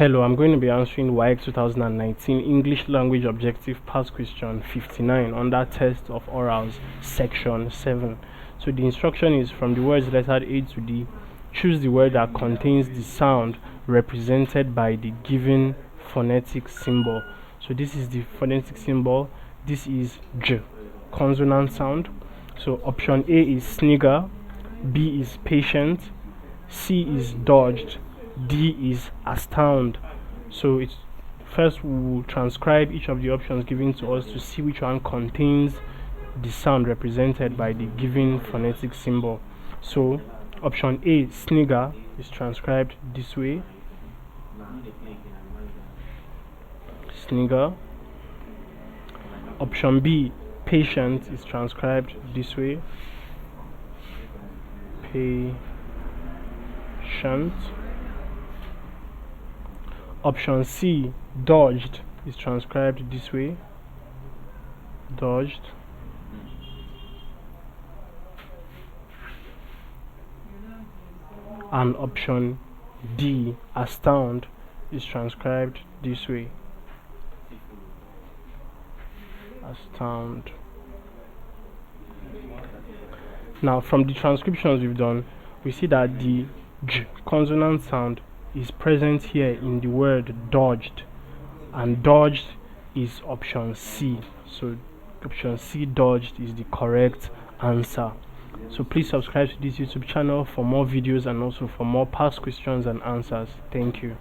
Hello, I'm going to be answering WAEC 2019 English Language Objective Past Question 59 under Test of Orals, Section 7. So the instruction is from the words lettered A to D. Choose the word that contains the sound represented by the given phonetic symbol. So this is the phonetic symbol. This is J, consonant sound. So option A is snigger, B is patient, C is dodged, D is astound. So it's first we will transcribe each of the options given to us to see which one contains the sound represented by the given phonetic symbol. So option A, snigger, is transcribed this way. Snigger. Option B, patient, is transcribed this way. Patient. Option C, dodged, is transcribed this way. Dodged. And option D, astound, is transcribed this way. Astound. Now from the transcriptions we've done, we see that the J consonant sound is present here in the word dodged, and dodged is option C. So option C, dodged, is the correct answer. So please subscribe to this YouTube channel for more videos and also for more past questions and answers. Thank you.